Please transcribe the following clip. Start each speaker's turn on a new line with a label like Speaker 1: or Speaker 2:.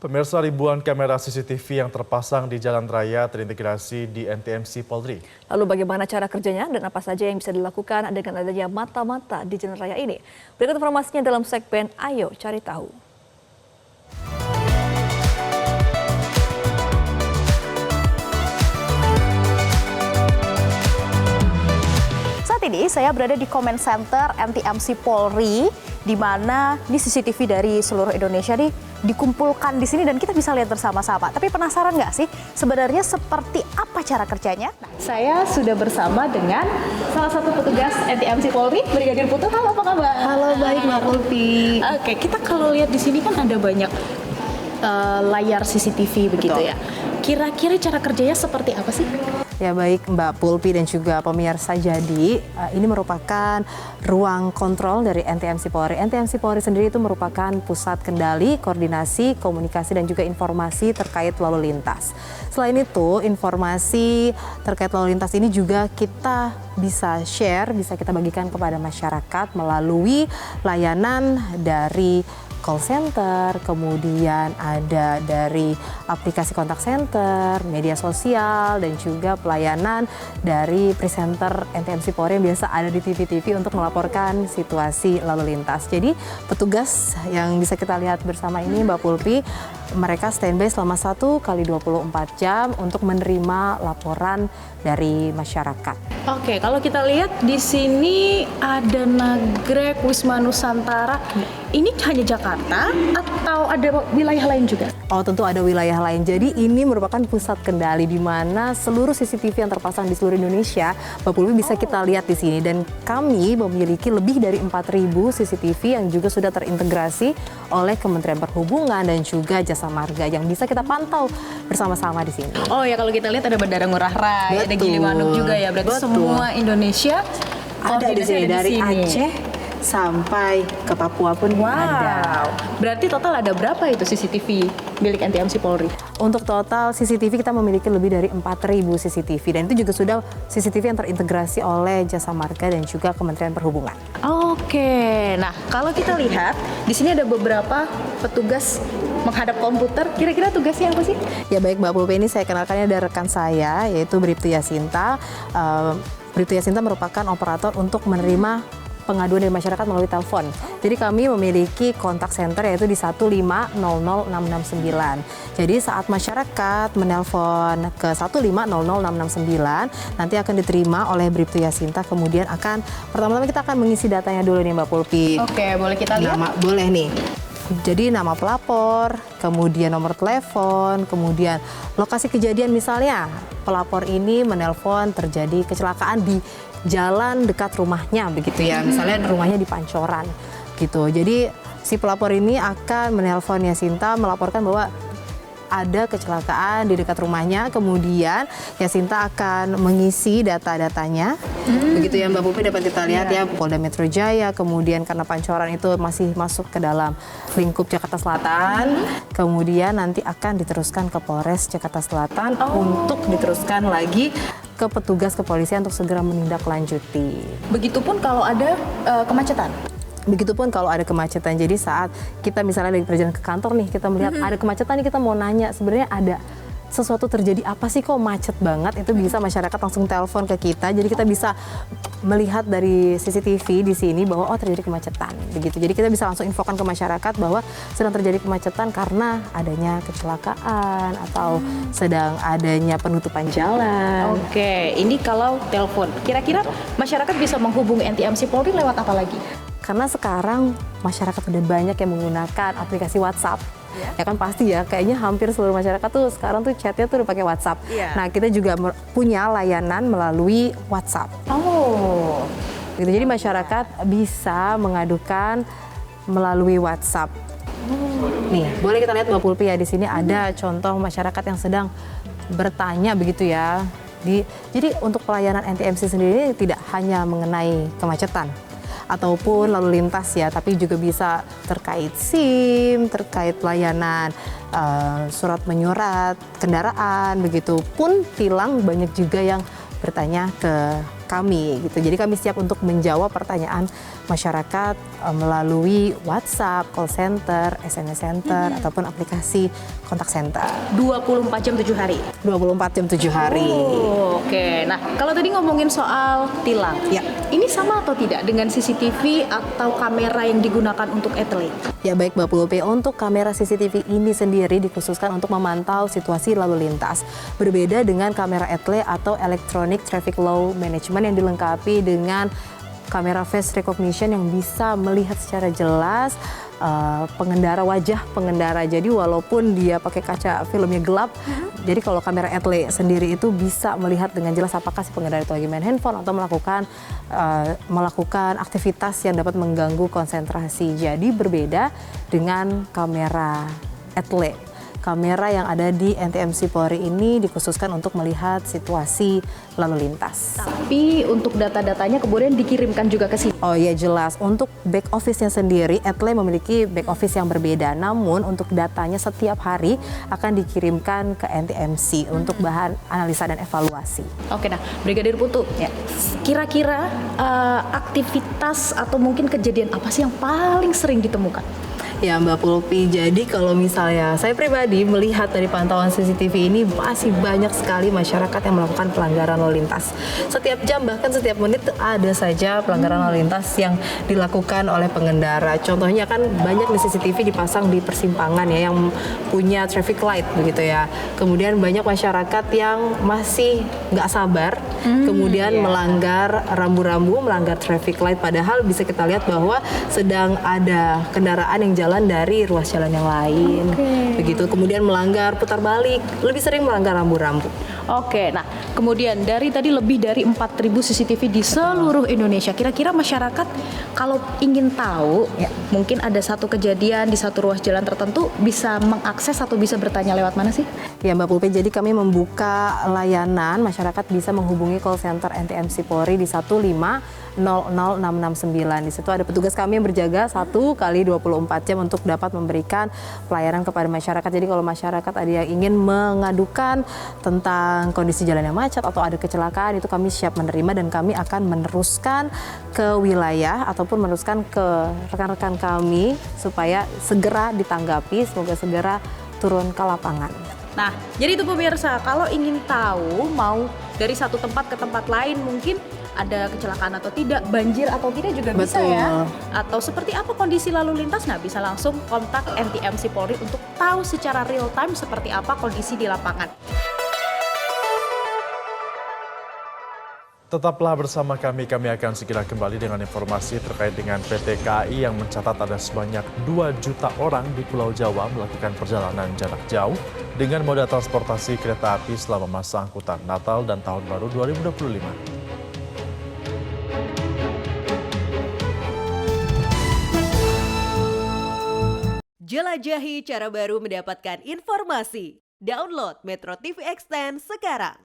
Speaker 1: Pemirsa, ribuan kamera CCTV yang terpasang di jalan raya terintegrasi di NTMC Polri.
Speaker 2: Lalu bagaimana cara kerjanya dan apa saja yang bisa dilakukan dengan adanya mata-mata di jalan raya ini? Berikut informasinya dalam segmen Ayo Cari Tahu.
Speaker 3: Saat ini saya berada di Comment Center NTMC Polri, di mana ini CCTV dari seluruh Indonesia nih dikumpulkan di sini dan kita bisa lihat bersama-sama. Tapi penasaran nggak sih sebenarnya seperti apa cara kerjanya? Saya sudah bersama dengan salah satu petugas NTMC Polri, Brigadir Putu. Halo, apa kabar?
Speaker 4: Halo, baik Mbak Pulpi.
Speaker 3: Oke, kita kalau lihat di sini kan ada banyak layar CCTV begitu ya. Kira-kira cara kerjanya seperti apa sih?
Speaker 4: Ya baik Mbak Pulpi dan juga pemirsa, jadi ini merupakan ruang kontrol dari NTMC Polri. NTMC Polri sendiri itu merupakan pusat kendali, koordinasi, komunikasi dan juga informasi terkait lalu lintas. Selain itu, informasi terkait lalu lintas ini juga kita bisa share, bisa kita bagikan kepada masyarakat melalui layanan dari call center, kemudian ada dari aplikasi kontak center, media sosial, dan juga pelayanan dari presenter NTMC Polri yang biasa ada di TV-TV untuk melaporkan situasi lalu lintas. Jadi petugas yang bisa kita lihat bersama ini Mbak Pulpi, mereka standby selama 1 kali 24 jam untuk menerima laporan dari masyarakat.
Speaker 3: Oke, kalau kita lihat di sini ada Nagrek, Wisma Nusantara. Ini hanya Jakarta atau ada wilayah lain juga?
Speaker 4: Oh, tentu ada wilayah lain. Jadi ini merupakan pusat kendali di mana seluruh CCTV yang terpasang di seluruh Indonesia, Mbak Pulpi, bisa kita lihat di sini. Dan kami memiliki lebih dari 4.000 CCTV yang juga sudah terintegrasi oleh Kementerian Perhubungan dan juga Jasa Marga yang bisa kita pantau bersama-sama di sini.
Speaker 3: Oh ya, kalau kita lihat ada Bandara Ngurah Rai, ada Gilimanuk juga ya. Berarti semua Indonesia
Speaker 4: ada di sini, dari Aceh sampai ke Papua pun ada.
Speaker 3: Berarti total ada berapa itu CCTV milik NTMC Polri?
Speaker 4: Untuk total CCTV kita memiliki lebih dari 4.000 CCTV dan itu juga sudah CCTV yang terintegrasi oleh Jasa Marga dan juga Kementerian Perhubungan.
Speaker 3: Oke, nah kalau kita lihat di sini ada beberapa petugas menghadap komputer. Kira-kira tugasnya apa sih?
Speaker 4: Ya baik Mbak Pulpi, ini saya kenalkannya ada rekan saya yaitu Bribtu Yasinta. Bribtu Yasinta merupakan operator untuk menerima pengaduan dari masyarakat melalui telepon. Jadi kami memiliki kontak center yaitu di 1500669. Jadi saat masyarakat menelpon ke 1500669 nanti akan diterima oleh Bribtu Yasinta, kemudian pertama-tama kita akan mengisi datanya dulu nih Mbak Pulpi.
Speaker 3: Oke, boleh kita lihat?
Speaker 4: Boleh nih. Jadi nama pelapor, kemudian nomor telepon, kemudian lokasi kejadian, misalnya pelapor ini menelpon terjadi kecelakaan di jalan dekat rumahnya begitu ya, misalnya rumahnya di Pancoran gitu. Jadi si pelapor ini akan menelpon Yasinta melaporkan bahwa ada kecelakaan di dekat rumahnya, kemudian Yasinta akan mengisi data-datanya. Begitu ya Mbak Pulpi, dapat kita lihat ya Polda Metro Jaya, kemudian karena Pancoran itu masih masuk ke dalam lingkup Jakarta Selatan, kemudian nanti akan diteruskan ke Polres Jakarta Selatan untuk diteruskan lagi ke petugas kepolisian untuk segera menindaklanjuti.
Speaker 3: Begitupun kalau ada kemacetan.
Speaker 4: Begitupun kalau ada kemacetan. Jadi saat kita misalnya lagi perjalanan ke kantor nih, kita melihat ada kemacetan nih, kita mau nanya sebenarnya ada sesuatu terjadi apa sih kok macet banget, itu bisa masyarakat langsung telepon ke kita. Jadi kita bisa melihat dari CCTV di sini bahwa terjadi kemacetan begitu. Jadi kita bisa langsung infokan ke masyarakat bahwa sedang terjadi kemacetan karena adanya kecelakaan atau sedang adanya penutupan jalan.
Speaker 3: Oke, ini kalau telepon. Kira-kira masyarakat bisa menghubungi NTMC Polri lewat apa lagi?
Speaker 4: Karena sekarang masyarakat udah banyak yang menggunakan aplikasi WhatsApp. Ya kan pasti ya, kayaknya hampir seluruh masyarakat tuh sekarang tuh chatnya tuh udah pakai WhatsApp. Nah kita juga punya layanan melalui WhatsApp.
Speaker 3: Oh,
Speaker 4: gitu. Jadi masyarakat bisa mengadukan melalui WhatsApp. Nih, boleh kita lihat Mbak Pulpi ya, di sini ada contoh masyarakat yang sedang bertanya begitu ya. Jadi untuk pelayanan NTMC sendiri tidak hanya mengenai kemacetan ataupun lalu lintas ya, tapi juga bisa terkait SIM, terkait layanan surat menyurat kendaraan, begitu pun tilang. Banyak juga yang bertanya ke kami gitu. Jadi kami siap untuk menjawab pertanyaan masyarakat melalui WhatsApp, call center, SMS center, ataupun aplikasi kontak center.
Speaker 3: 24 jam 7 hari.
Speaker 4: 24 jam 7 hari.
Speaker 3: Oh, oke. Nah, kalau tadi ngomongin soal tilang,
Speaker 4: Ya.
Speaker 3: ini sama atau tidak dengan CCTV atau kamera yang digunakan untuk etle?
Speaker 4: Ya baik Mbak Pulpi, untuk kamera CCTV ini sendiri dikhususkan untuk memantau situasi lalu lintas. Berbeda dengan kamera etle atau Electronic Traffic Law Management yang dilengkapi dengan kamera face recognition yang bisa melihat secara jelas pengendara, wajah pengendara. Jadi walaupun dia pakai kaca filmnya gelap, jadi kalau kamera etle sendiri itu bisa melihat dengan jelas apakah si pengendara itu lagi main handphone atau melakukan aktivitas yang dapat mengganggu konsentrasi. Jadi berbeda dengan kamera etle. Kamera yang ada di NTMC Polri ini dikhususkan untuk melihat situasi lalu lintas.
Speaker 3: Tapi untuk data-datanya kemudian dikirimkan juga ke sini.
Speaker 4: Oh iya jelas, untuk back office-nya sendiri, etle memiliki back office yang berbeda. Namun untuk datanya setiap hari akan dikirimkan ke NTMC untuk bahan analisa dan evaluasi.
Speaker 3: Oke, nah Brigadir Putu,
Speaker 4: Ya.
Speaker 3: kira-kira aktivitas atau mungkin kejadian apa sih yang paling sering ditemukan?
Speaker 4: Ya Mbak Pulpi, jadi kalau misalnya saya pribadi melihat dari pantauan CCTV ini masih banyak sekali masyarakat yang melakukan pelanggaran lalu lintas. Setiap jam bahkan setiap menit ada saja pelanggaran lalu lintas yang dilakukan oleh pengendara. Contohnya kan banyak di CCTV dipasang di persimpangan ya yang punya traffic light begitu ya. Kemudian banyak masyarakat yang masih nggak sabar, kemudian melanggar rambu-rambu, melanggar traffic light. Padahal bisa kita lihat bahwa sedang ada kendaraan yang jalan dari ruas jalan yang lain. Begitu, kemudian melanggar putar balik, lebih sering melanggar rambu-rambu.
Speaker 3: Oke, nah kemudian dari tadi lebih dari 4.000 CCTV di seluruh Indonesia. Kira-kira masyarakat kalau ingin tahu, mungkin ada satu kejadian di satu ruas jalan tertentu, bisa mengakses atau bisa bertanya lewat mana sih?
Speaker 4: Ya Mbak Pulpi, jadi kami membuka layanan masyarakat bisa menghubungi call center NTMC Polri di 1500669. Di situ ada petugas kami yang berjaga 1 kali 24 jam untuk dapat memberikan pelayanan kepada masyarakat. Jadi kalau masyarakat ada yang ingin mengadukan tentang kondisi jalan yang macet atau ada kecelakaan, itu kami siap menerima dan kami akan meneruskan ke wilayah ataupun meneruskan ke rekan-rekan kami supaya segera ditanggapi, semoga segera turun ke lapangan.
Speaker 3: Nah, jadi itu pemirsa, kalau ingin tahu mau dari satu tempat ke tempat lain mungkin ada kecelakaan atau tidak, banjir atau tidak juga bisa ya. Atau seperti apa kondisi lalu lintas, nah bisa langsung kontak NTMC Polri untuk tahu secara real time seperti apa kondisi di lapangan.
Speaker 1: Tetaplah bersama kami akan segera kembali dengan informasi terkait dengan PT KAI yang mencatat ada sebanyak 2 juta orang di Pulau Jawa melakukan perjalanan jarak jauh dengan moda transportasi kereta api selama masa angkutan Natal dan Tahun Baru 2025.
Speaker 5: Jelajahi cara baru mendapatkan informasi. Download Metro TV Extend sekarang.